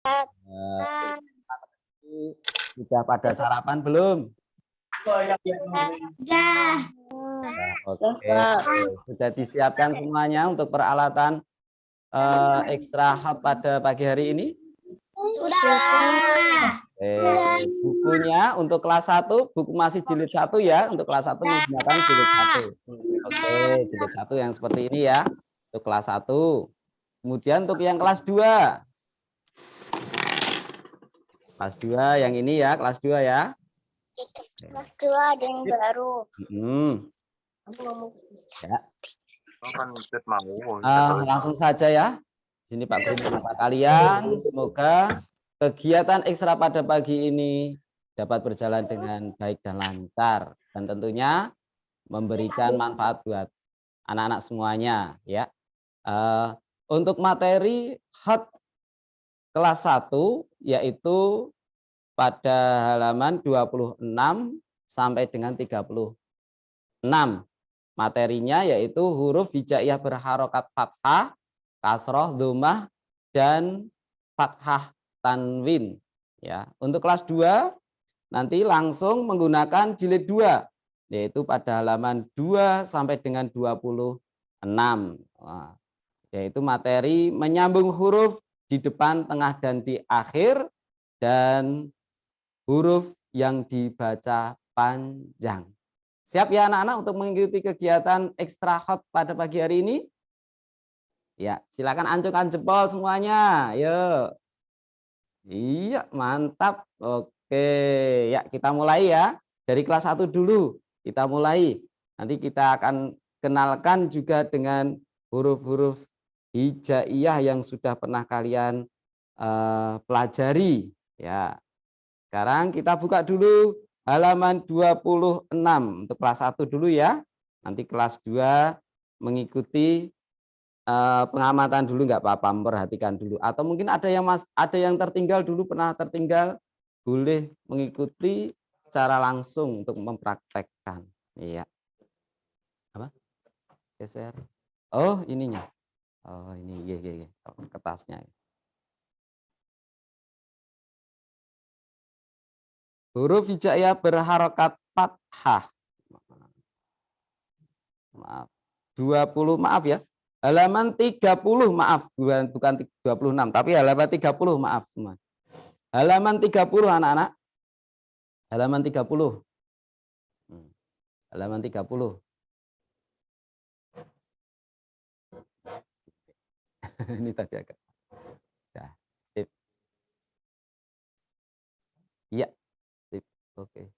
Eh, Sudah pada sarapan belum? Sudah. Oke, sudah disiapkan semuanya untuk peralatan ekstra hot pada pagi hari ini? Sudah. Bukunya untuk kelas 1, buku masih jilid 1 ya. Untuk kelas 1 menggunakan jilid 1. Oke, jilid 1 yang seperti ini ya. Untuk kelas 1. Kemudian untuk yang kelas 2. Kelas 2 yang ini ya, kelas 2 ya. Kelas 2 ada yang baru. Ya. Langsung saja ya. Sini Pak Guru menyapa kalian. Semoga kegiatan ekstra pada pagi ini dapat berjalan dengan baik dan lancar. Dan tentunya memberikan manfaat buat anak-anak semuanya. Ya. Untuk materi hot kelas 1 yaitu pada halaman 26 sampai dengan 36. Materinya yaitu huruf hijaiyah berharokat fathah, kasroh, dhammah, dan fathah tanwin. Ya, untuk kelas 2 nanti langsung menggunakan jilid 2 yaitu pada halaman 2 sampai dengan 26. Nah, yaitu materi menyambung huruf di depan, tengah, dan di akhir, dan huruf yang dibaca panjang. Siap ya anak-anak untuk mengikuti kegiatan ekstra hot pada pagi hari ini? Ya, silakan acungkan jempol semuanya. Yuk. Iya, mantap. Oke, ya kita mulai ya. Dari kelas 1 dulu kita mulai. Nanti kita akan kenalkan juga dengan huruf-huruf hijaiyah yang sudah pernah kalian pelajari ya. Sekarang kita buka dulu halaman 26 untuk kelas 1 dulu ya. Nanti kelas 2 mengikuti pengamatan dulu nggak apa-apa, memperhatikan dulu. Atau mungkin ada yang tertinggal dulu, pernah tertinggal, boleh mengikuti secara langsung untuk mempraktekkan. Iya. Apa? Geser. Oh, ininya. Oh, ini kertasnya. Huruf hijaiyah berharokat fathah. Maaf. 20, maaf ya. Halaman 30, maaf, bukan 26, tapi halaman 30, maaf semua. Halaman 30 anak-anak. Halaman 30. Halaman 30. Ini tadi agak. Ya, sip. Iya, sip. Oke.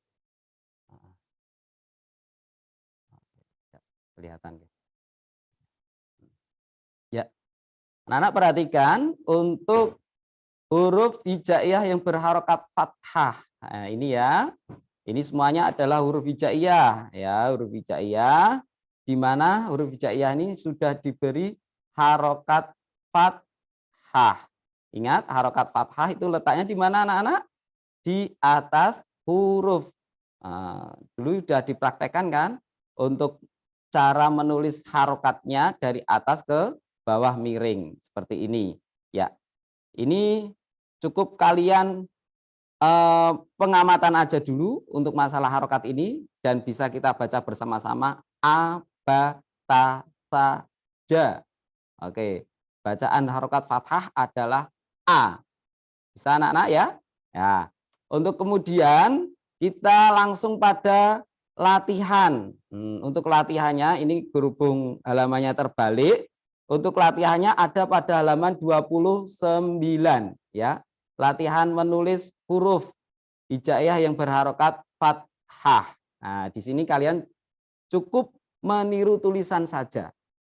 Kelihatan ya. Ya. Anak-anak perhatikan untuk huruf hijaiyah yang berharokat fathah. Nah, ini ya. Ini semuanya adalah huruf hijaiyah ya, huruf hijaiyah di mana huruf hijaiyah ini sudah diberi harokat fathah. Ingat, harokat fathah itu letaknya di mana anak-anak? Di atas huruf. Dulu sudah dipraktekkan kan untuk cara menulis harokatnya dari atas ke bawah miring seperti ini ya. Ini cukup kalian pengamatan aja dulu untuk masalah harokat ini, dan bisa kita baca bersama-sama a, ba, ta, sa, ja. Oke, bacaan harokat fathah adalah a. Bisa anak-anak ya? Ya. Untuk kemudian kita langsung pada latihan. Untuk latihannya ini berhubung halamannya terbalik. Untuk latihannya ada pada halaman 29 ya. Latihan menulis huruf hijaiyah yang berharokat fathah. Nah, di sini kalian cukup meniru tulisan saja,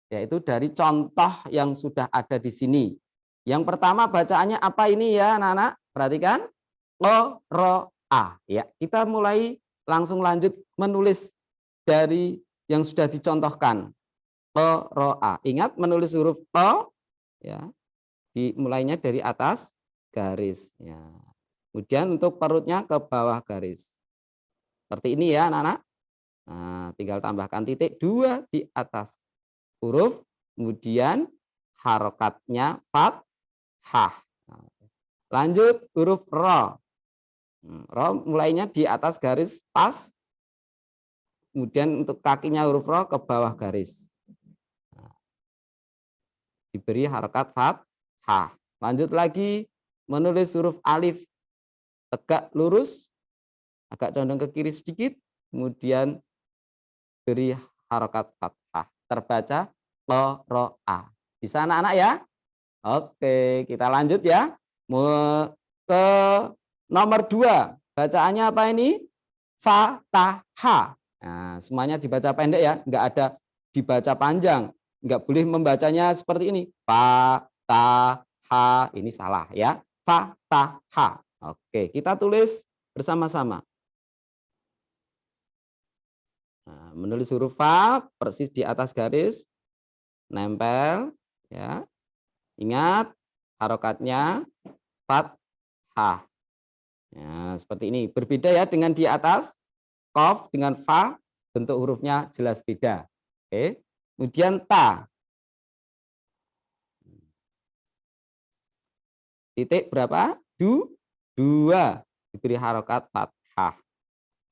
yaitu dari contoh yang sudah ada di sini. Yang pertama bacaannya apa ini ya anak-anak? Perhatikan. O, ro, a. Ya, kita mulai langsung lanjut menulis dari yang sudah dicontohkan. O, ro, a. Ingat menulis huruf O ya. Dimulainya dari atas garis ya. Kemudian untuk perutnya ke bawah garis. Seperti ini ya anak-anak. Nah, tinggal tambahkan titik 2 di atas huruf, kemudian harokatnya fathah. Lanjut huruf ro. Ro mulainya di atas garis pas. Kemudian untuk kakinya huruf ro ke bawah garis. Diberi harokat fathah. Lanjut lagi menulis huruf alif. Tegak lurus. Agak condong ke kiri sedikit. Kemudian beri harokat fathah. Terbaca qoro'a. Bisa anak-anak ya? Oke, kita lanjut ya. Ke nomor 2. Bacaannya apa ini? Fatahah. Nah, semuanya dibaca pendek ya, enggak ada dibaca panjang. Enggak boleh membacanya seperti ini. Fatahah. Ini salah ya. Fatahah. Oke, kita tulis bersama-sama. Nah, menulis huruf fa persis di atas garis, nempel ya. Ingat harokatnya fathah. Ya, seperti ini. Berbeda ya dengan di atas. Qaf dengan fa bentuk hurufnya jelas beda. Oke. Kemudian ta. Titik berapa? 2. Diberi harokat fathah.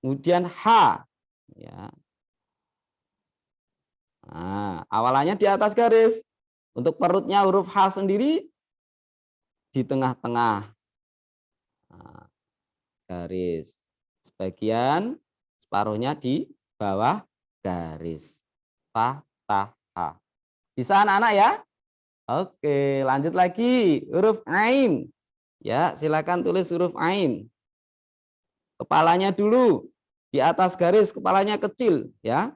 Kemudian ha. Ya. Nah, awalannya di atas garis. Untuk perutnya huruf H sendiri di tengah-tengah garis. Sebagian separuhnya di bawah garis. Fathah. Bisa anak-anak ya? Oke, lanjut lagi. Huruf ain. Ya, silakan tulis huruf ain. Kepalanya dulu. Di atas garis kepalanya kecil ya.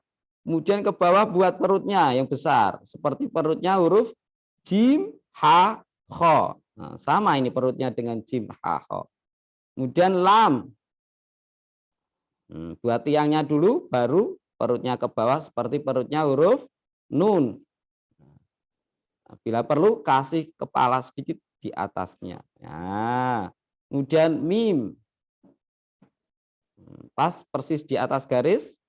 Kemudian ke bawah buat perutnya yang besar. Seperti perutnya huruf jim, ha, kho. Nah, sama ini perutnya dengan jim, ha, kho. Kemudian lam. Buat tiangnya dulu, baru perutnya ke bawah seperti perutnya huruf nun. Bila perlu kasih kepala sedikit di atasnya. Nah, kemudian mim. Pas persis di atas garis.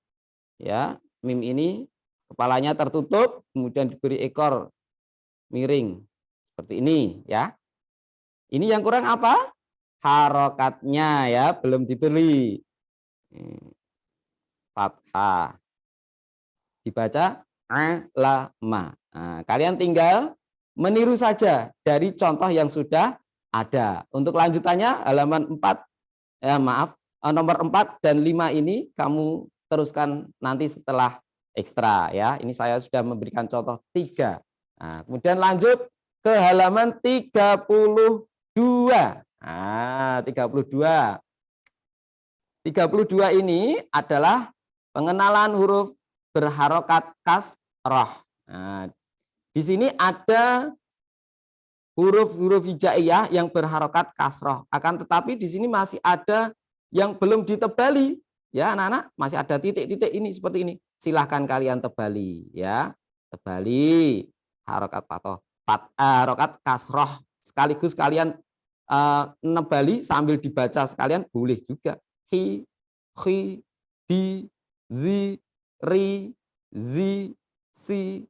Ya, mim ini kepalanya tertutup, kemudian diberi ekor miring seperti ini ya. Ini yang kurang apa? Harokatnya ya, belum diberi. Fathah. Dibaca alama. Nah, kalian tinggal meniru saja dari contoh yang sudah ada. Untuk lanjutannya halaman 4 nomor 4 dan 5 ini kamu teruskan nanti setelah ekstra ya. Ini saya sudah memberikan contoh 3. Nah, kemudian lanjut ke halaman 32. Nah, 32. 32 ini adalah pengenalan huruf berharokat kasroh. Nah, di sini ada huruf-huruf hijaiyah yang berharokat kasroh. Akan tetapi di sini masih ada yang belum ditebali. Ya anak-anak, masih ada titik-titik ini seperti ini. Silahkan kalian tebali ya. Tebali harokat harokat kasroh. Sekaligus kalian nebali sambil dibaca sekalian boleh juga. Hi, di, zi, ri, zi, si,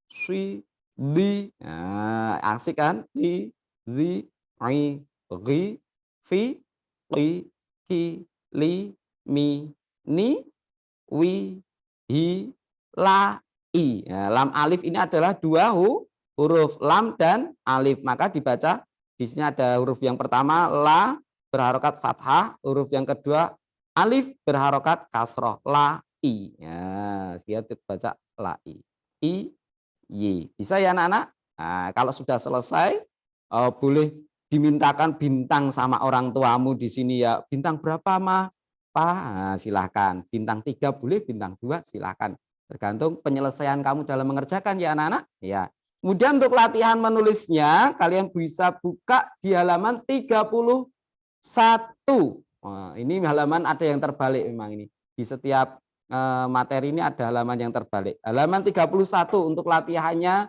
shi, di. Nah, asik kan? Di, zi, ri, fi, ki, li, mi, ni, wi, hi, la, i. Nah, lam alif ini adalah 2 huruf lam dan alif. Maka dibaca di sini ada huruf yang pertama la berharokat fathah, huruf yang kedua alif berharokat kasroh, la, i. Ya, dia dibaca la, i. I, y. Bisa ya anak-anak? Nah, kalau sudah selesai, boleh dimintakan bintang sama orang tuamu di sini ya. Bintang berapa, Ma? Pak? Nah, silahkan. Bintang 3 boleh, bintang 2 silahkan. Tergantung penyelesaian kamu dalam mengerjakan ya anak-anak. Ya. Kemudian untuk latihan menulisnya, kalian bisa buka di halaman 31. Nah, ini halaman ada yang terbalik memang ini. Di setiap materi ini ada halaman yang terbalik. Halaman 31 untuk latihannya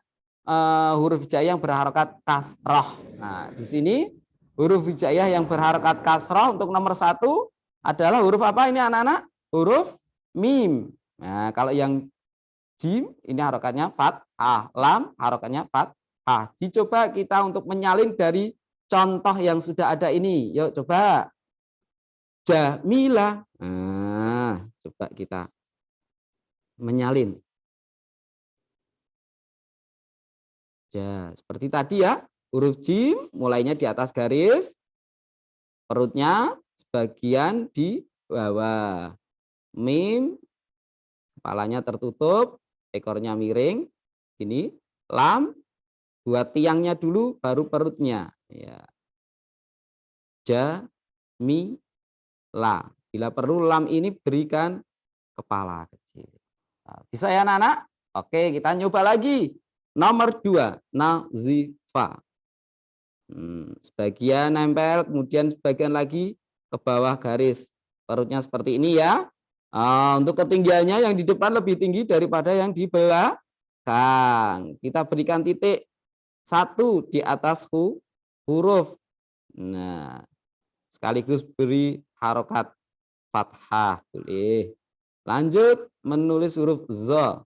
huruf hijaiyah yang berharokat kasroh. Nah, di sini huruf hijaiyah yang berharokat kasroh untuk nomor 1 adalah huruf apa ini anak-anak? Huruf mim. Nah, kalau yang jim ini harokatnya fathah, lam harokatnya fathah. Dicoba kita untuk menyalin dari contoh yang sudah ada ini. Yuk coba. Jamilah. Nah, coba kita menyalin. Ya, seperti tadi ya. Huruf jim mulainya di atas garis, perutnya sebagian di bawah. Mim, kepalanya tertutup, ekornya miring. Ini lam, buat tiangnya dulu, baru perutnya. Ya. Jamila. Bila perlu lam ini berikan kepala kecil. Nah, bisa ya anak-anak? Oke, kita nyoba lagi. Nomor 2, nazifa. Sebagian nempel, kemudian sebagian lagi ke bawah garis. Perutnya seperti ini ya. Untuk ketinggiannya yang di depan lebih tinggi daripada yang di belakang. Kita berikan titik 1 di atas huruf. Nah, sekaligus beri harokat fathah. Boleh. Lanjut menulis huruf zo.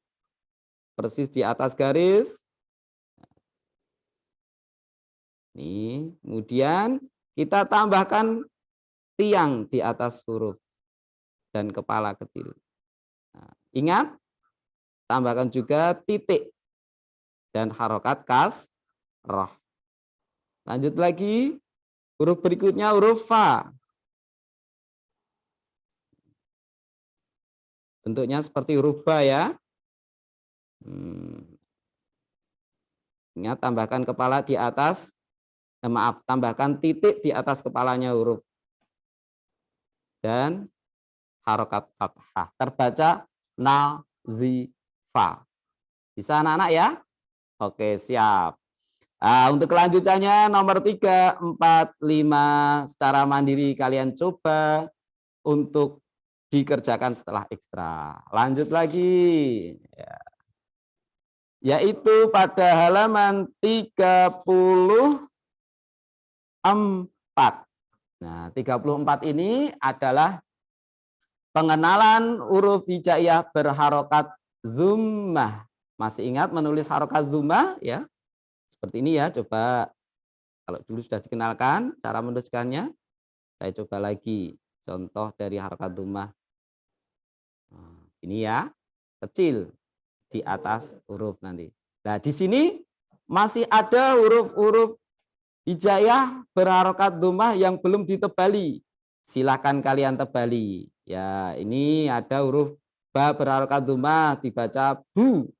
Persis di atas garis. Nih, kemudian kita tambahkan tiang di atas huruf dan kepala kecil. Nah, ingat, tambahkan juga titik dan harokat kasroh. Lanjut lagi, huruf berikutnya huruf fa. Bentuknya seperti huruf ba ya. Ingat, tambahkan kepala di atas. Tambahkan titik di atas kepalanya huruf dan harokat fathah. Terbaca nazifa. Bisa anak-anak ya? Oke, siap. Untuk kelanjutannya nomor 3, 4, 5 secara mandiri kalian coba untuk dikerjakan setelah ekstra. Lanjut lagi. Ya. Yaitu pada halaman 34. Nah, 34 ini adalah pengenalan huruf hijaiyah berharokat zummah. Masih ingat menulis harokat zummah ya? Seperti ini ya, coba kalau dulu sudah dikenalkan cara menuliskannya. Saya coba lagi contoh dari harokat zummah. Ini ya, kecil di atas huruf nanti. Nah, di sini masih ada huruf-huruf hijaiyah berharokat dhammah yang belum ditebali. Silakan kalian tebali. Ya, ini ada huruf ba berharokat dhammah dibaca bu.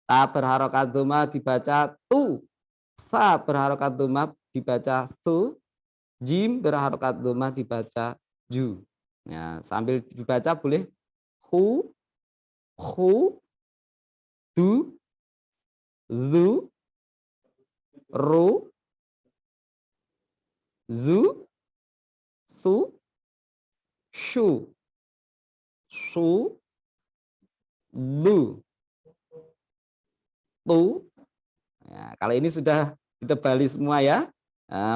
Ta berharokat dhammah dibaca tu. Sa berharokat dhammah dibaca tu. Jim berharokat dhammah dibaca ju. Ya, sambil dibaca boleh hu, du, zu, ru, zu, su, shu, su, lu, tu. Ya, kalau ini sudah ditebali semua ya.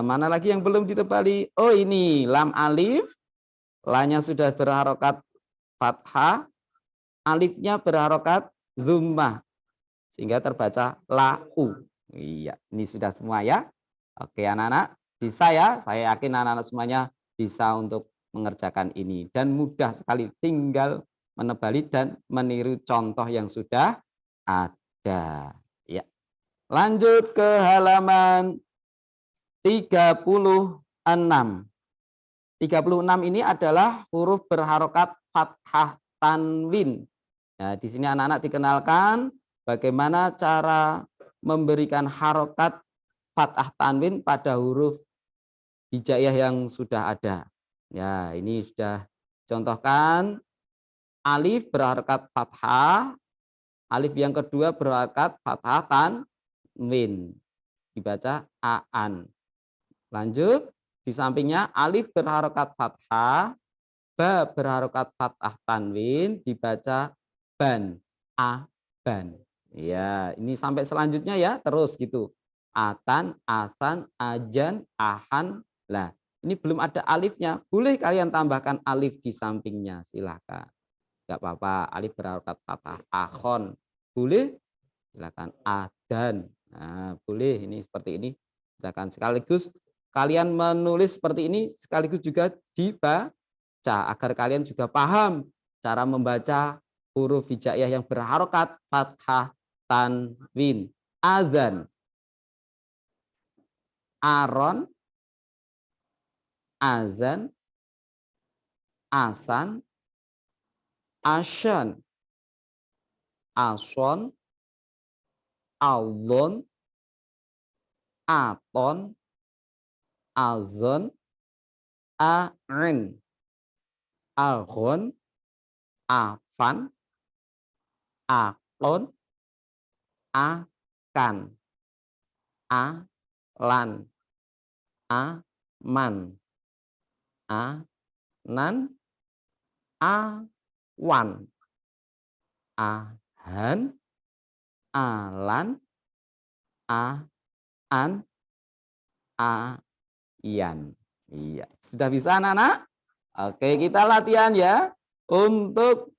Mana lagi yang belum ditebali? Oh ini lam alif, lanya sudah berharokat fathah, alifnya berharokat dhammah sehingga terbaca lau. Iya, ini sudah semua ya. Oke anak-anak, bisa ya? Saya yakin anak-anak semuanya bisa untuk mengerjakan ini dan mudah sekali, tinggal menebali dan meniru contoh yang sudah ada. Ya. Lanjut ke halaman 36. 36 ini adalah huruf berharokat fathah tanwin. Nah, di sini anak-anak dikenalkan bagaimana cara memberikan harokat fathah tanwin pada huruf hijaiyah yang sudah ada. Ya, ini sudah contohkan. Alif berharokat fathah, alif yang kedua berharokat fathah tanwin, dibaca aan. Lanjut, di sampingnya alif berharokat fathah, ba berharokat fathah tanwin, dibaca ban, aban. Ya, ini sampai selanjutnya ya, terus gitu. Atan, asan, ajan, ahan. Lah, ini belum ada alifnya. Boleh kalian tambahkan alif di sampingnya, silakan. Enggak apa-apa, alif berharokat fathah. Akhon. Boleh? Silakan. Adan. Nah, boleh ini seperti ini. Silakan sekaligus kalian menulis seperti ini sekaligus juga dibaca agar kalian juga paham cara membaca huruf hijaiyah yang berharokat fathah tanwin. Azan, aron, azan, asan, asyan, ason, alon, aton, azon, a'in, agon, afan, akon, akan, alan, aman, anan, awan, ahan, alan, aan, ayan. Iya, sudah bisa anak-anak? Oke, kita latihan ya untuk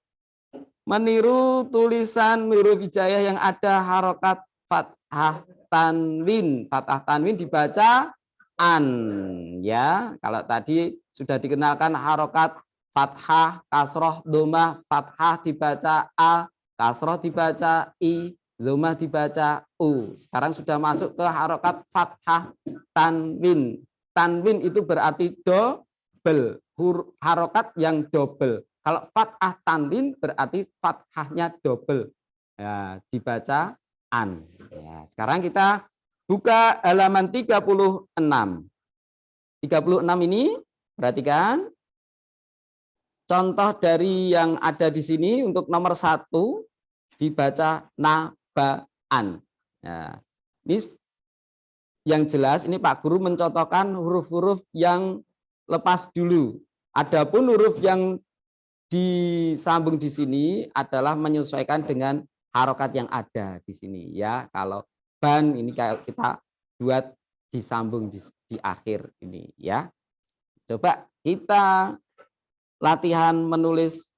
meniru tulisan huruf hijaiyah yang ada harokat fathah tanwin. Fathah tanwin dibaca an ya. Kalau tadi sudah dikenalkan harokat fathah, kasroh, domah, fathah dibaca a, kasroh dibaca i, domah dibaca u. Sekarang sudah masuk ke harokat fathah tanwin. Tanwin itu berarti double, harokat yang double. Kalau fathah tanwin berarti fathahnya double. Ya, dibaca an. Ya, sekarang kita buka halaman 36. 36 ini perhatikan contoh dari yang ada di sini. Untuk nomor 1 dibaca nabaan. Ya, ini yang jelas ini Pak Guru mencontohkan huruf-huruf yang lepas dulu. Adapun huruf yang disambung di sini adalah menyesuaikan dengan harokat yang ada di sini ya. Kalau ban ini kayak kita buat disambung di akhir ini ya. Coba kita latihan menulis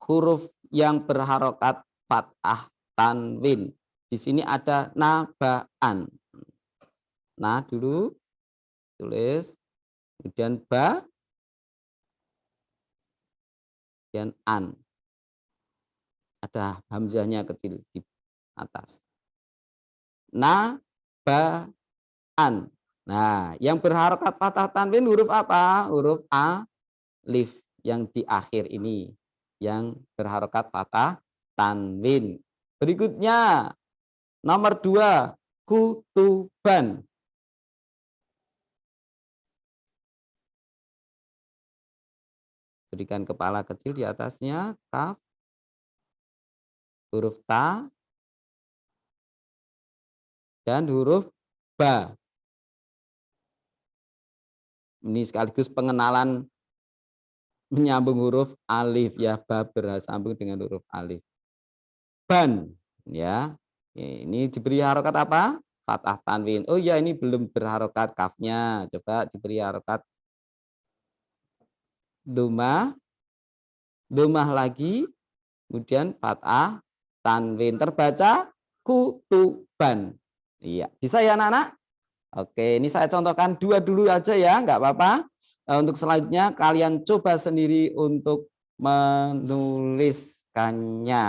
huruf yang berharokat fathah tanwin. Di sini ada nabaan. Nah dulu tulis, kemudian ba, kemudian an. Ada hamzahnya kecil di atas. Nabaan. Nah, yang berharokat fathah tanwin huruf apa? Huruf alif yang di akhir ini. Yang berharokat fathah tanwin. Berikutnya, nomor 2, kutuban. Berikan kepala kecil di atasnya, kaf, huruf ta, dan huruf ba. Ini sekaligus pengenalan menyambung huruf alif ya, ba bersambung dengan huruf alif. Ban ya. Ini diberi harokat apa? Fathah tanwin. Oh ya, ini belum berharokat kafnya. Coba diberi harokat domah, domah lagi, kemudian fathah tanwin. Terbaca kutuban. Iya, bisa ya anak-anak? Oke, ini saya contohkan 2 dulu aja ya, nggak apa-apa. Untuk selanjutnya kalian coba sendiri untuk menuliskannya.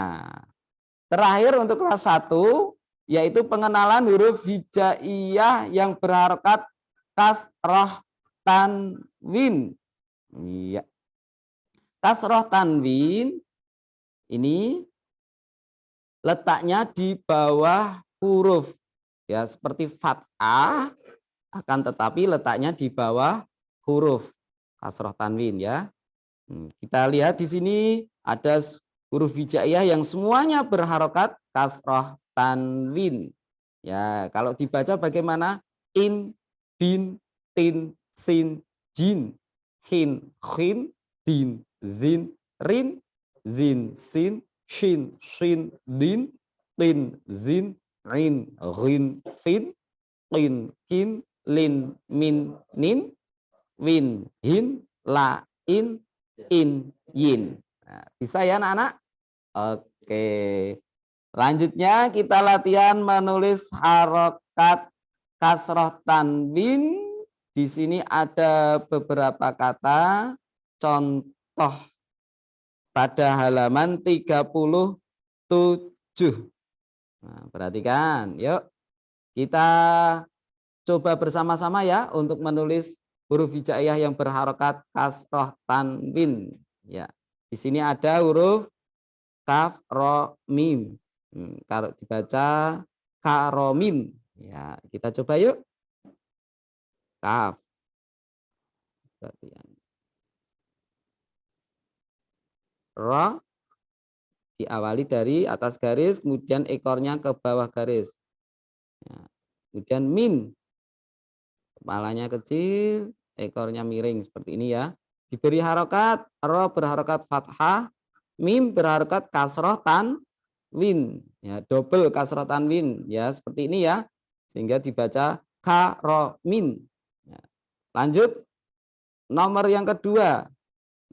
Terakhir untuk kelas 1 yaitu pengenalan huruf hijaiyah yang berharokat kasroh tanwin. Iya. Kasroh tanwin ini letaknya di bawah huruf ya, seperti fathah, akan tetapi letaknya di bawah huruf kasroh tanwin ya. Kita lihat di sini ada huruf hijaiyah yang semuanya berharokat kasroh tanwin. Ya, kalau dibaca bagaimana? In, bin, tin, sin, jin, hin, khin, din, zin, rin, zin, sin, shin, shin, din, tin, zin, rin, rin, fin, qin, kin, lin, min, nin, win, hin, la, in, yin. Nah, bisa ya anak-anak? Oke. Lanjutnya kita latihan menulis harokat kasroh tanwin di sini ada beberapa kata contoh pada halaman 37. Nah, perhatikan, yuk kita coba bersama-sama ya untuk menulis huruf hijaiyah yang berharokat kasroh tanwin. Ya, di sini ada huruf kaf, ro, mim. Kalau dibaca karomin. Ya, kita coba yuk. Kaf. Ro diawali dari atas garis, kemudian ekornya ke bawah garis. Ya. Kemudian mim, kepalanya kecil, ekornya miring seperti ini ya. Diberi harokat, ro berharokat fathah, mim berharokat kasroh tanwin. Ya, double kasroh tanwin ya seperti ini ya. Sehingga dibaca karomin. Ya. Lanjut nomor yang kedua.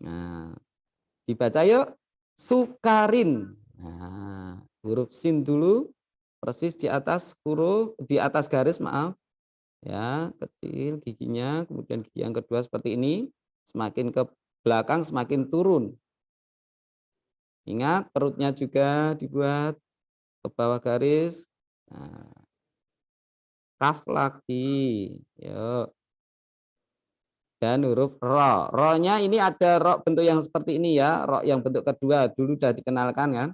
Nah, dibaca yuk sukarin. Nah, huruf sin dulu persis di atas garis, maaf. Ya, kecil giginya, kemudian gigi yang kedua seperti ini, semakin ke belakang semakin turun. Ingat perutnya juga dibuat ke bawah garis. Nah, kaf lagi. Yuk. Dan huruf ro. Ro-nya ini ada ro bentuk yang seperti ini ya, ro yang bentuk kedua dulu sudah dikenalkan kan.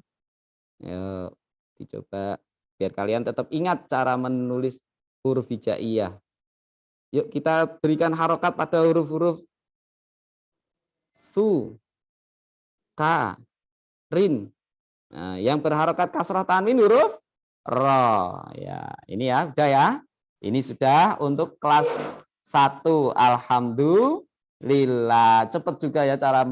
Yuk, dicoba biar kalian tetap ingat cara menulis huruf hijaiyah. Yuk kita berikan harokat pada huruf-huruf su, ka, rin. Nah, yang berharokat kasrah tanwin huruf ro. Ya, ini ya, udah ya. Ini sudah untuk kelas 1. Alhamdulillah. Cepat juga ya cara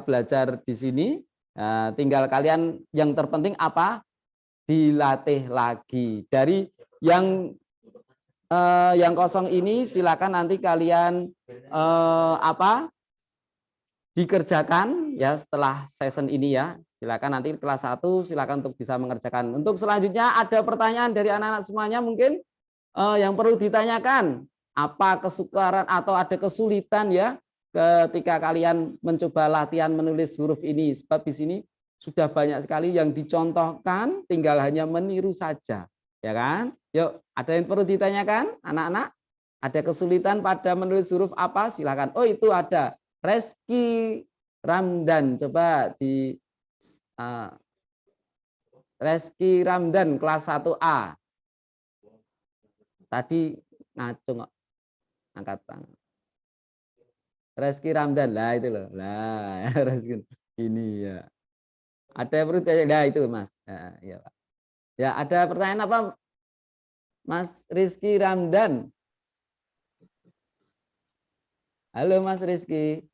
belajar di sini. Nah, tinggal kalian yang terpenting apa? Dilatih lagi. Dari yang kosong ini silakan nanti kalian dikerjakan ya setelah session ini ya. Silakan nanti kelas 1 silakan untuk bisa mengerjakan. Untuk selanjutnya ada pertanyaan dari anak-anak semuanya mungkin yang perlu ditanyakan. Apa kesukaran atau ada kesulitan ya ketika kalian mencoba latihan menulis huruf ini, sebab di sini sudah banyak sekali yang dicontohkan, tinggal hanya meniru saja, ya kan? Yuk, ada yang perlu ditanyakan, anak-anak? Ada kesulitan pada menulis huruf apa? Silakan. Oh, itu ada. Reski Ramdan, coba di Reski Ramdan kelas 1A. Tadi ngacung angkat tangan. Reski Ramdan lah itu loh. Lah, Reski ini ya. Ada yang perlu tanya? Nah, itu Mas. Ya, Pak. Ya, ada pertanyaan apa? Mas Rizky Ramdan. Halo Mas Rizky.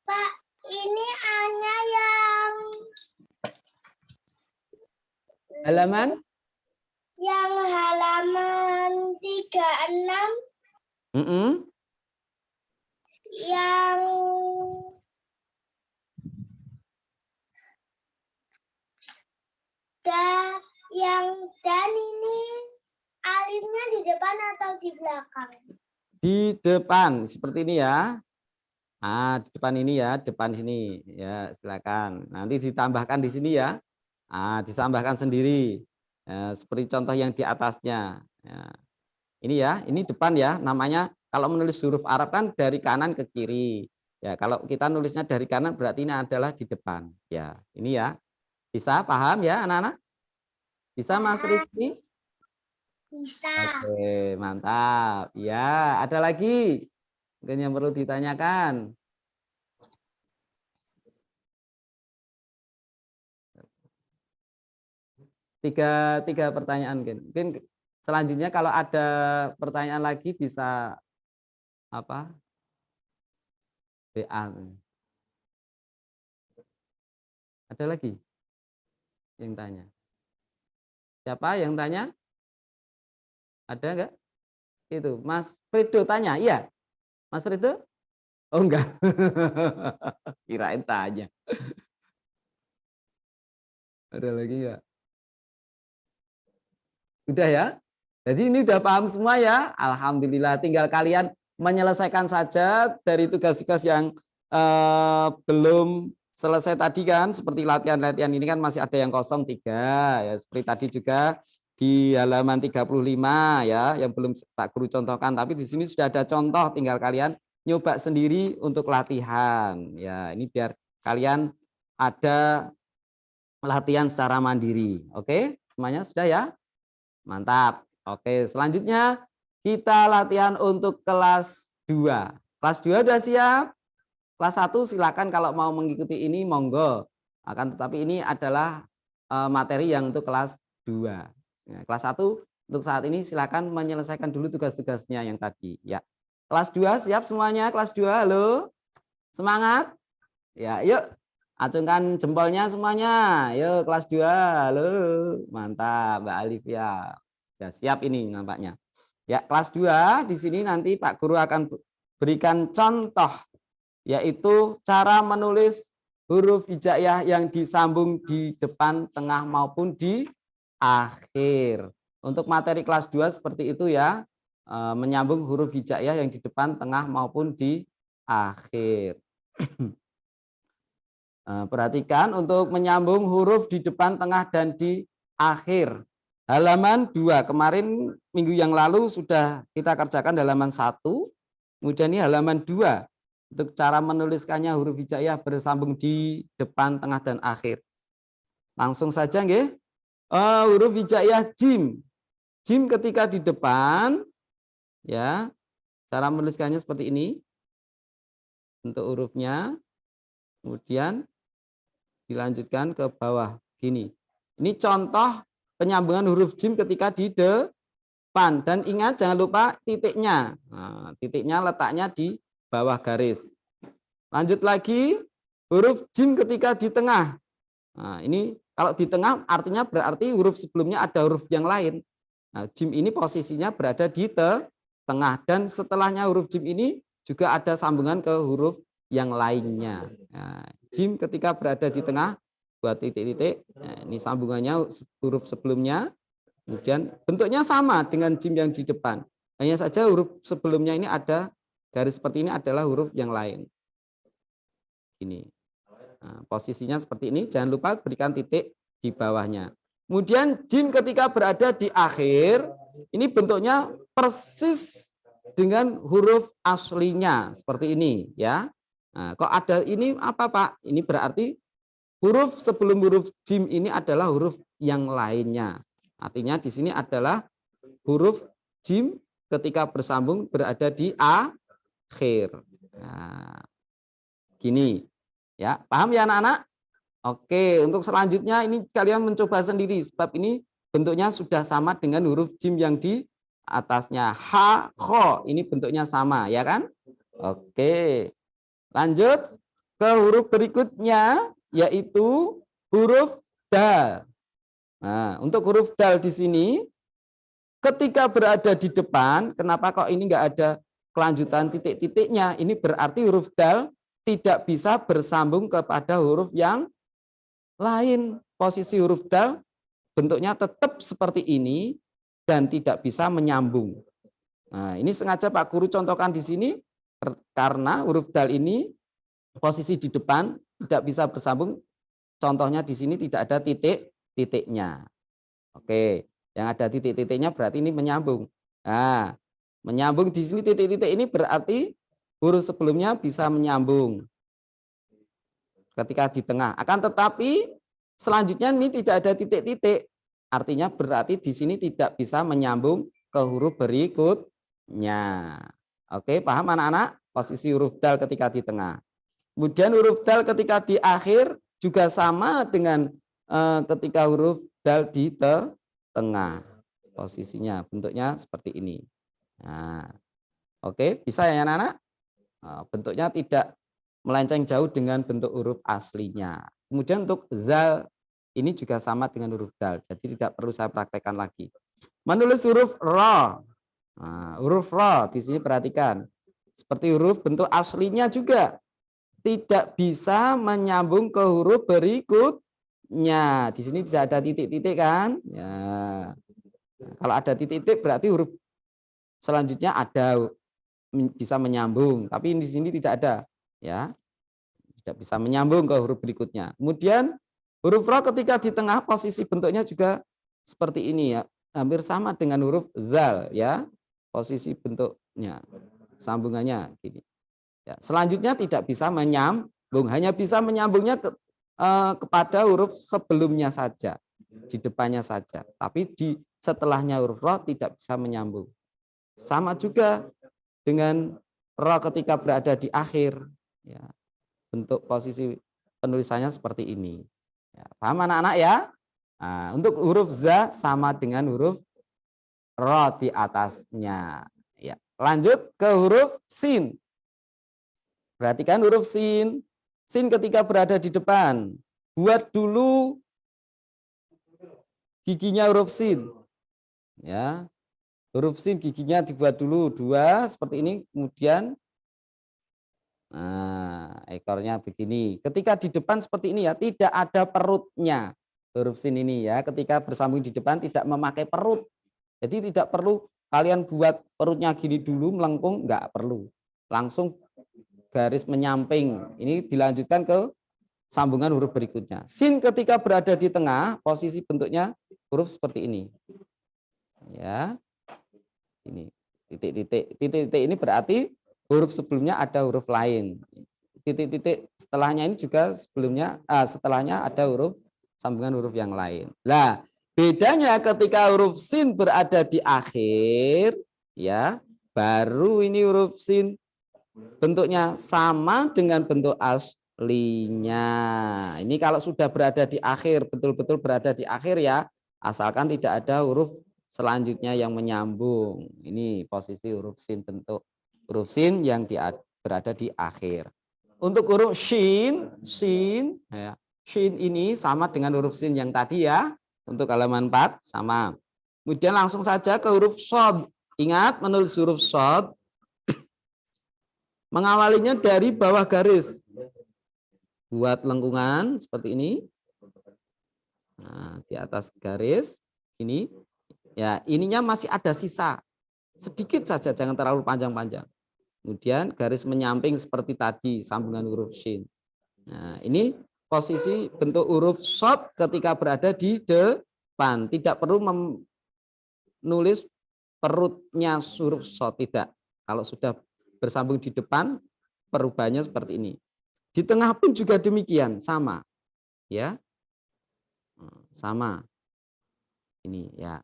Pak, ini hanya yang Halaman? Yang halaman 36. Yang dan ini alifnya di depan atau di belakang? Di depan seperti ini ya. Nah, di depan ini ya, depan sini ya, silakan. Nanti ditambahkan di sini ya. Nah, ditambahkan sendiri. Seperti contoh yang di atasnya. Ya. Ini ya, ini depan ya, namanya kalau menulis huruf Arab kan dari kanan ke kiri. Ya, kalau kita nulisnya dari kanan berarti ini adalah di depan. Ya, ini ya. Bisa paham ya anak-anak? Bisa Mas Rizky? Bisa. Oke, mantap. Ya, ada lagi mungkin yang perlu ditanyakan. Tiga pertanyaan mungkin. Mungkin selanjutnya kalau ada pertanyaan lagi bisa apa? WA. Ada lagi yang tanya? Siapa yang tanya? Ada enggak? Itu Mas Frido tanya, iya. Mas Frido? Oh enggak. Kirain tanya. Ada lagi enggak? Udah ya? Jadi ini udah paham semua ya. Alhamdulillah, tinggal kalian menyelesaikan saja dari tugas-tugas yang belum selesai tadi kan, seperti latihan-latihan ini kan masih ada yang kosong 3 ya, seperti tadi juga di halaman 35 ya, yang belum Pak Guru contohkan, tapi di sini sudah ada contoh, tinggal kalian nyoba sendiri untuk latihan ya. Ini biar kalian ada latihan secara mandiri. Oke, semuanya sudah ya? Mantap. Oke, selanjutnya kita latihan untuk kelas 2. Kelas 2 udah siap? Kelas 1 silakan kalau mau mengikuti ini monggo. Akan tetapi ini adalah materi yang untuk kelas 2. Nah, kelas 1 untuk saat ini silakan menyelesaikan dulu tugas-tugasnya yang tadi ya. Kelas 2 siap semuanya? Kelas 2, halo? Semangat? Ya, yuk. Acungkan jempolnya semuanya. Yuk kelas 2. Halo. Mantap Mbak Alivia. Sudah siap ini nampaknya. Ya, kelas 2 di sini nanti Pak Guru akan berikan contoh, yaitu cara menulis huruf hijaiyah yang disambung di depan, tengah maupun di akhir. Untuk materi kelas 2 seperti itu ya, menyambung huruf hijaiyah yang di depan, tengah maupun di akhir. Perhatikan untuk menyambung huruf di depan, tengah, dan di akhir. Halaman 2, kemarin minggu yang lalu sudah kita kerjakan halaman 1, kemudian ini halaman 2. Untuk cara menuliskannya huruf hijaiyah bersambung di depan, tengah, dan akhir. Langsung saja nggih. Huruf hijaiyah jim. Jim ketika di depan ya, cara menuliskannya seperti ini. Untuk hurufnya. Kemudian dilanjutkan ke bawah gini. Ini contoh penyambungan huruf jim ketika di depan, dan ingat jangan lupa titiknya. Nah, titiknya letaknya di bawah garis. Lanjut lagi, huruf jim ketika di tengah. Nah, ini kalau di tengah artinya berarti huruf sebelumnya ada huruf yang lain. Nah, jim ini posisinya berada di tengah, dan setelahnya huruf jim ini juga ada sambungan ke huruf yang lainnya. Nah, jim ketika berada di tengah buat titik-titik. Nah, ini sambungannya huruf sebelumnya. Kemudian bentuknya sama dengan jim yang di depan. Hanya saja huruf sebelumnya ini ada garis seperti ini adalah huruf yang lain. Ini. Nah, posisinya seperti ini. Jangan lupa berikan titik di bawahnya. Kemudian jim ketika berada di akhir, ini bentuknya persis dengan huruf aslinya seperti ini ya. Nah, kok ada ini apa Pak? Ini berarti huruf sebelum huruf jim ini adalah huruf yang lainnya. Artinya di sini adalah huruf jim ketika bersambung berada di akhir. Nah, gini. Ya, paham ya anak-anak? Oke, untuk selanjutnya ini kalian mencoba sendiri sebab ini bentuknya sudah sama dengan huruf jim yang di atasnya. Ha, kho, ini bentuknya sama ya kan? Oke. Lanjut ke huruf berikutnya, yaitu huruf dal. Nah, untuk huruf dal di sini, ketika berada di depan, kenapa kok ini enggak ada kelanjutan titik-titiknya? Ini berarti huruf dal tidak bisa bersambung kepada huruf yang lain. Posisi huruf dal bentuknya tetap seperti ini dan tidak bisa menyambung. Nah, ini sengaja Pak Guru contohkan di sini karena huruf dal ini posisi di depan tidak bisa bersambung. Contohnya di sini tidak ada titik-titiknya. Oke, yang ada titik-titiknya berarti ini menyambung. Nah, menyambung di sini titik-titik ini berarti huruf sebelumnya bisa menyambung ketika di tengah. Akan tetapi selanjutnya ini tidak ada titik-titik. Artinya berarti di sini tidak bisa menyambung ke huruf berikutnya. Oke, paham anak-anak? Posisi huruf dal ketika di tengah. Kemudian huruf dal ketika di akhir juga sama dengan ketika huruf dal di tengah. Posisinya bentuknya seperti ini. Nah, oke, bisa ya anak-anak? Bentuknya tidak melenceng jauh dengan bentuk huruf aslinya. Kemudian untuk zal ini juga sama dengan huruf dal, jadi tidak perlu saya praktekkan lagi. Menulis huruf ra. Nah, huruf ra di sini perhatikan. Seperti huruf bentuk aslinya juga tidak bisa menyambung ke huruf berikutnya. Di sini tidak ada titik-titik kan? Ya. Kalau ada titik-titik berarti huruf selanjutnya ada bisa menyambung, tapi di sini tidak ada, ya. Tidak bisa menyambung ke huruf berikutnya. Kemudian huruf ro ketika di tengah posisi bentuknya juga seperti ini ya, hampir sama dengan huruf zal ya. Posisi bentuknya, sambungannya gini. Ya, selanjutnya tidak bisa menyambung, hanya bisa menyambungnya kepada huruf sebelumnya saja, di depannya saja. Tapi di setelahnya huruf ro tidak bisa menyambung. Sama juga dengan ro ketika berada di akhir. Ya, bentuk posisi penulisannya seperti ini. Ya, paham anak-anak ya? Nah, untuk huruf za sama dengan huruf ro di atasnya. Ya, lanjut ke huruf sin. Perhatikan huruf sin. Sin ketika berada di depan. Buat dulu giginya huruf sin. Ya, huruf sin giginya dibuat dulu 2 seperti ini, kemudian nah, ekornya begini. Ketika di depan seperti ini ya, tidak ada perutnya. Huruf sin ini ya, ketika bersambung di depan tidak memakai perut. Jadi tidak perlu kalian buat perutnya gini dulu melengkung, enggak perlu. Langsung garis menyamping. Ini dilanjutkan ke sambungan huruf berikutnya. Sin ketika berada di tengah, posisi bentuknya huruf seperti ini. Ya. Ini titik-titik ini berarti huruf sebelumnya ada huruf lain. Titik-titik setelahnya ini juga setelahnya ada huruf sambungan huruf yang lain. Nah, bedanya ketika huruf sin berada di akhir, ya, baru ini huruf sin bentuknya sama dengan bentuk aslinya. Ini kalau sudah berada di akhir, betul-betul berada di akhir ya, asalkan tidak ada huruf selanjutnya yang menyambung. Ini posisi huruf sin, bentuk huruf sin yang berada di akhir. Untuk huruf shin, ya, shin ini sama dengan huruf sin yang tadi ya. Untuk halaman 4 sama. Kemudian langsung saja ke huruf shod. Ingat menulis huruf shod mengawalinya dari bawah garis. Buat lengkungan seperti ini. Nah, di atas garis ini. Ya, ininya masih ada sisa. Sedikit saja, jangan terlalu panjang-panjang. Kemudian garis menyamping seperti tadi, sambungan huruf shin. Nah, ini posisi bentuk huruf short ketika berada di depan. Tidak perlu menulis perutnya huruf short, tidak. Kalau sudah bersambung di depan, perubahannya seperti ini. Di tengah pun juga demikian, sama. Ya. Sama. Ini ya.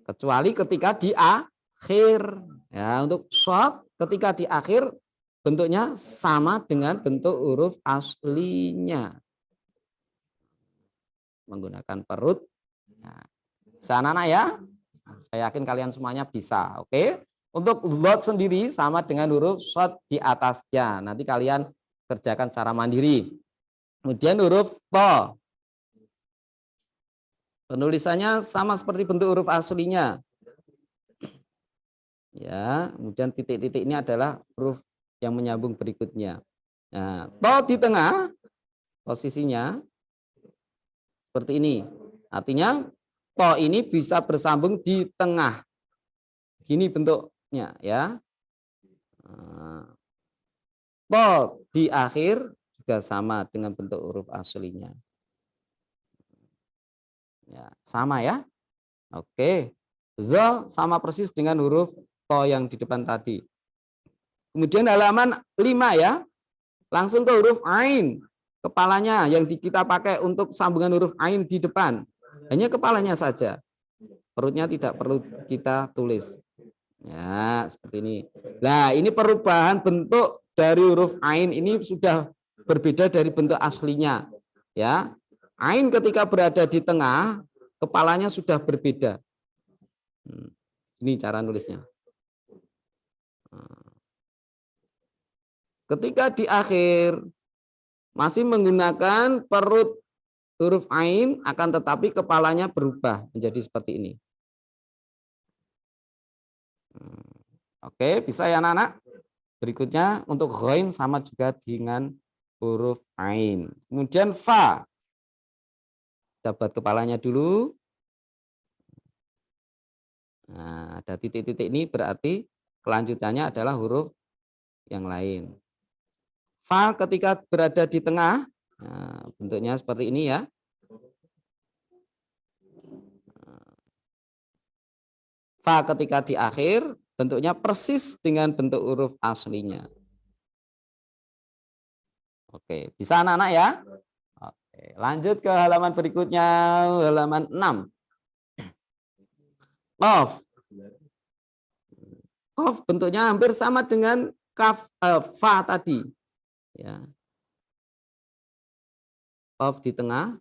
Kecuali ketika di akhir. Ya, untuk short ketika di akhir bentuknya sama dengan bentuk huruf aslinya. Menggunakan perut. Nah, bisa anak-anak ya? Saya yakin kalian semuanya bisa. Oke. Untuk lot sendiri sama dengan huruf short di atasnya. Nanti kalian kerjakan secara mandiri. Kemudian huruf to. Penulisannya sama seperti bentuk huruf aslinya. Ya, kemudian titik-titik ini adalah huruf yang menyambung berikutnya. Nah, to di tengah posisinya seperti ini. Artinya to ini bisa bersambung di tengah. Gini bentuknya ya. To di akhir juga sama dengan bentuk huruf aslinya. Ya, sama ya. Oke. Zo sama persis dengan huruf to yang di depan tadi. Kemudian halaman 5 ya. Langsung ke huruf ain. Kepalanya yang kita pakai untuk sambungan huruf ain di depan. Hanya kepalanya saja. Perutnya tidak perlu kita tulis. Ya, seperti ini. Nah, ini perubahan bentuk dari huruf ain ini sudah berbeda dari bentuk aslinya. Ya. Ain ketika berada di tengah, kepalanya sudah berbeda. Ini cara nulisnya. Ketika di akhir masih menggunakan perut huruf ain, akan tetapi kepalanya berubah menjadi seperti ini. Oke, bisa ya anak-anak? Berikutnya untuk ghain sama juga dengan huruf ain. Kemudian fa. Kita buat kepalanya dulu. Nah, ada titik-titik ini berarti kelanjutannya adalah huruf yang lain. Fa ketika berada di tengah, nah, bentuknya seperti ini ya. Fa ketika di akhir, bentuknya persis dengan bentuk huruf aslinya. Oke, bisa anak-anak ya? Oke, lanjut ke halaman berikutnya, halaman 6. Qaf. Qaf bentuknya hampir sama dengan fa tadi. Ya. Qaf di tengah,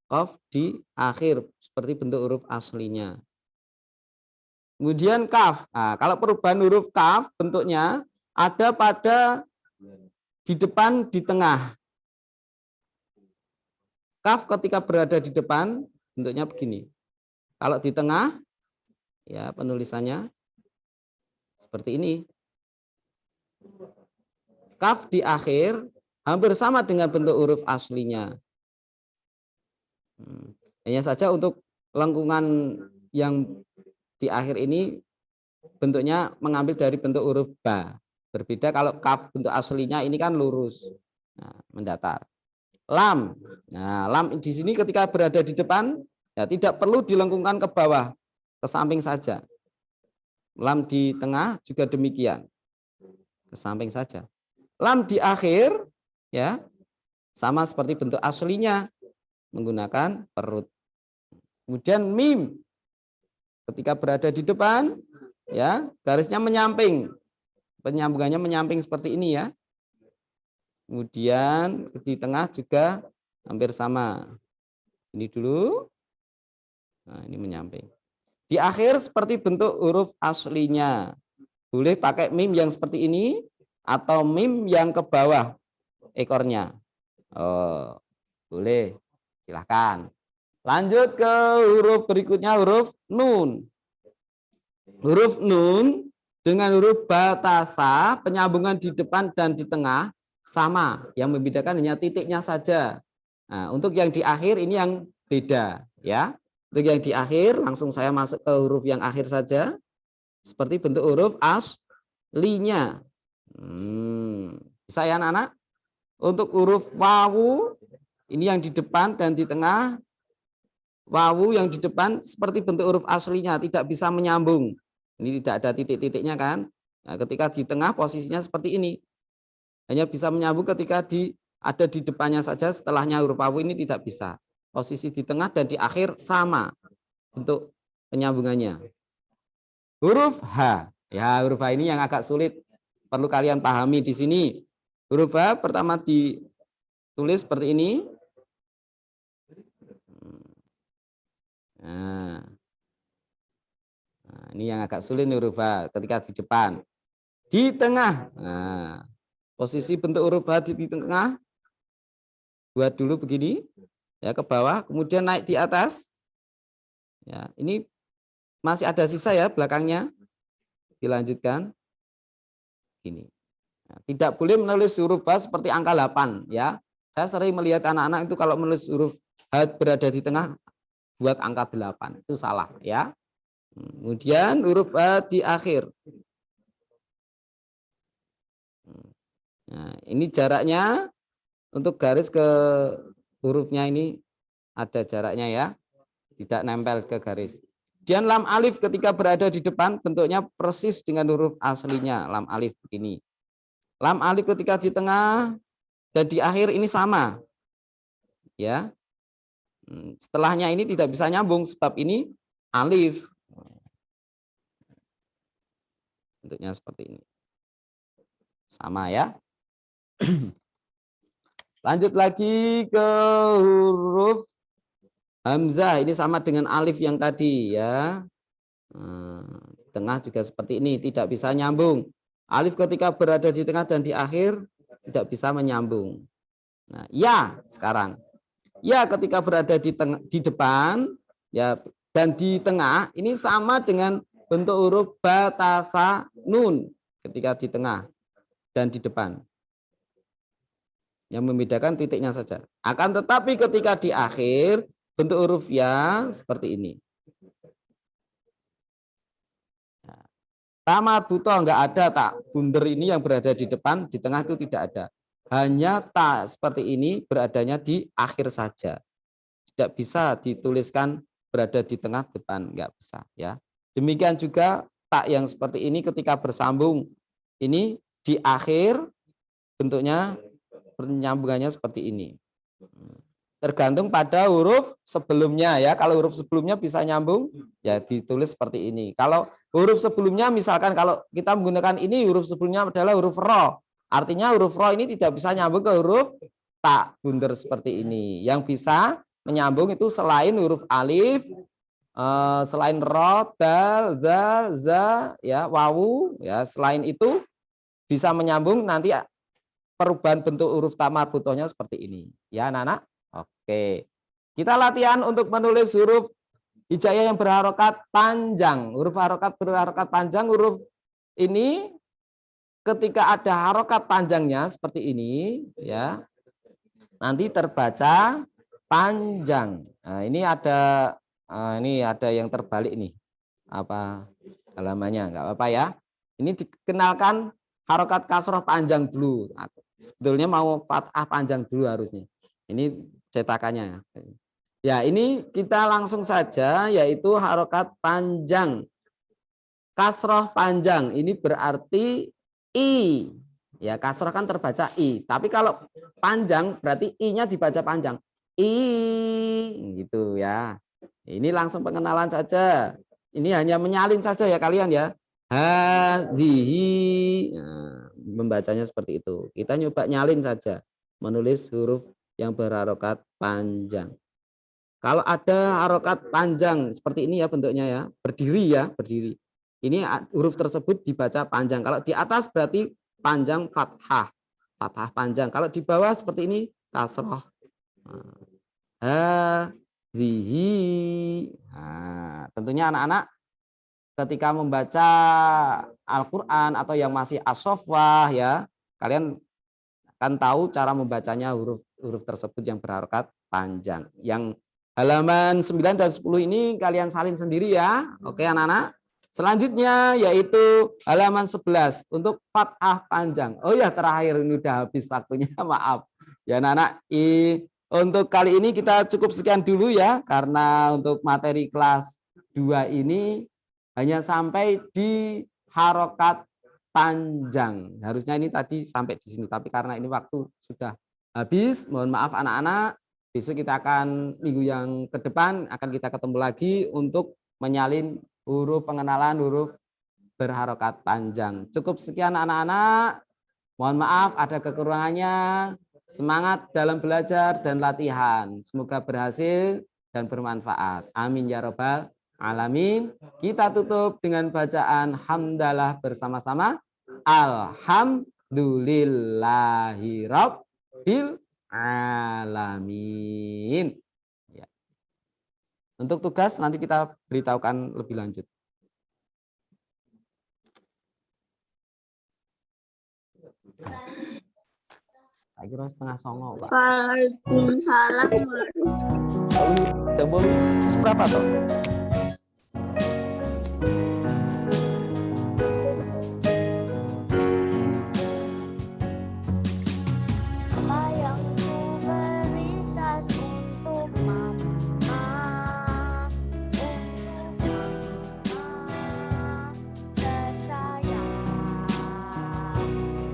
qaf di akhir seperti bentuk huruf aslinya. Kemudian kaf. Nah, kalau perubahan huruf kaf bentuknya ada pada di depan, di tengah. Kaf ketika berada di depan bentuknya begini. Kalau di tengah, ya penulisannya seperti ini. Kaf di akhir hampir sama dengan bentuk huruf aslinya. Hanya saja untuk lengkungan yang di akhir ini bentuknya mengambil dari bentuk huruf ba. Berbeda kalau kaf bentuk aslinya ini kan lurus, nah, mendatar. Lam, nah lam di sini ketika berada di depan ya tidak perlu dilengkungkan ke bawah, ke samping saja. Lam di tengah juga demikian, ke samping saja. Lam di akhir ya sama seperti bentuk aslinya menggunakan perut. Kemudian mim ketika berada di depan ya garisnya menyamping, penyambungannya menyamping seperti ini ya. Kemudian di tengah juga hampir sama. Ini dulu. Nah, ini menyamping. Di akhir seperti bentuk huruf aslinya. Boleh pakai mim yang seperti ini atau mim yang ke bawah ekornya. Oh, boleh. Silahkan. Lanjut ke huruf berikutnya, huruf nun. Huruf nun dengan huruf batasa, penyambungan di depan dan di tengah sama, yang membedakan hanya titiknya saja. Nah, untuk yang di akhir ini yang beda ya. Untuk yang di akhir langsung saya masuk ke huruf yang akhir saja. Seperti bentuk huruf aslinya. Bisa ya anak-anak? Untuk huruf wawu ini yang di depan dan di tengah. Wawu yang di depan seperti bentuk huruf aslinya, tidak bisa menyambung. Ini tidak ada titik-titiknya kan. Nah, ketika di tengah posisinya seperti ini. Hanya bisa menyambung ketika ada di depannya saja, setelahnya huruf wawu ini tidak bisa. Posisi di tengah dan di akhir sama untuk penyambungannya. Huruf H. Ya, huruf H ini yang agak sulit. Perlu kalian pahami di sini. Huruf H pertama ditulis seperti ini. Nah, ini yang agak sulit huruf H ketika di depan. Di tengah. Nah, posisi bentuk huruf H di tengah. Buat dulu begini. Ya, ke bawah, kemudian naik di atas. Ya, ini masih ada sisa ya belakangnya. Dilanjutkan. Gini. Nah, tidak boleh menulis huruf H seperti angka 8 ya. Saya sering melihat anak-anak itu kalau menulis huruf H berada di tengah buat angka 8. Itu salah ya. Kemudian huruf H di akhir. Nah, ini jaraknya untuk garis ke hurufnya ini ada jaraknya ya. Tidak nempel ke garis. Dan lam alif ketika berada di depan bentuknya persis dengan huruf aslinya. Lam alif begini. Lam alif ketika di tengah dan di akhir ini sama. Ya. Setelahnya ini tidak bisa nyambung sebab ini alif. Bentuknya seperti ini. Sama ya. Lanjut lagi ke huruf hamzah. Ini sama dengan alif yang tadi ya. Tengah juga seperti ini, tidak bisa nyambung. Alif ketika berada di tengah dan di akhir tidak bisa menyambung. Nah, ya sekarang. Ya ketika berada di depan ya dan di tengah ini sama dengan bentuk huruf batasa nun ketika di tengah dan di depan. Yang membedakan titiknya saja. Akan tetapi ketika di akhir bentuk huruf ya seperti ini. Ta marbutoh enggak ada tak bunder ini yang berada di depan, di tengah itu tidak ada. Hanya ta seperti ini beradanya di akhir saja. Tidak bisa dituliskan berada di tengah depan, enggak bisa ya. Demikian juga tak yang seperti ini ketika bersambung ini di akhir bentuknya penyambungannya seperti ini. Tergantung pada huruf sebelumnya ya. Kalau huruf sebelumnya bisa nyambung ya ditulis seperti ini. Kalau huruf sebelumnya misalkan kalau kita menggunakan ini huruf sebelumnya adalah huruf ro. Artinya huruf ro ini tidak bisa nyambung ke huruf tak bunder seperti ini. Yang bisa menyambung itu selain huruf alif, selain ro, dal, za, za, ya, wawu, ya. Selain itu bisa menyambung nanti perubahan bentuk huruf ta marbutohnya seperti ini. Ya, anak-anak. Oke, kita latihan untuk menulis huruf hijaiyah yang berharokat panjang. Huruf harokat berharokat panjang, huruf ini ketika ada harokat panjangnya seperti ini, ya, nanti terbaca panjang. Nah, ini ada yang terbalik nih, apa halamannya? Nggak apa-apa ya. Ini dikenalkan harokat kasroh panjang dulu. Sebetulnya mau fathah panjang dulu harusnya. Ini cetakannya. Ya, ini kita langsung saja yaitu harokat panjang. Kasroh panjang ini berarti i. Ya, kasroh kan terbaca i. Tapi kalau panjang berarti i-nya dibaca panjang. I gitu ya. Ini langsung pengenalan saja. Ini hanya menyalin saja ya kalian ya. Hadhihi. Nah, membacanya seperti itu. Kita nyoba nyalin saja menulis huruf yang berharokat panjang. Kalau ada harokat panjang seperti ini ya bentuknya ya, berdiri. Ini huruf tersebut dibaca panjang. Kalau di atas berarti panjang fathah panjang. Kalau di bawah seperti ini kasroh. Hadhihi. Nah, tentunya anak-anak ketika membaca Al-Quran atau yang masih as-soffah ya, kalian akan tahu cara membacanya huruf tersebut yang berharokat panjang. Yang halaman 9 dan 10 ini kalian salin sendiri ya. Oke anak-anak. Selanjutnya yaitu halaman 11 untuk fathah panjang. Oh ya terakhir ini udah habis waktunya, maaf. Ya anak-anak, untuk kali ini kita cukup sekian dulu ya. Karena untuk materi kelas 2 ini hanya sampai di harokat panjang. Harusnya ini tadi sampai di sini, tapi karena ini waktu sudah habis, mohon maaf anak-anak. Besok kita akan minggu yang ke depan akan kita ketemu lagi untuk menyalin pengenalan huruf berharokat panjang. Cukup sekian anak-anak. Mohon maaf ada kekurangannya. Semangat dalam belajar dan latihan. Semoga berhasil dan bermanfaat. Amin ya robbal alamin. Kita tutup dengan bacaan hamdalah bersama-sama. Alhamdulillahirabbil alamin. Ya. Untuk tugas nanti kita beritahukan lebih lanjut. Tak kira setengah songo, Pak. Waalaikumsalam. Jam berapa toh?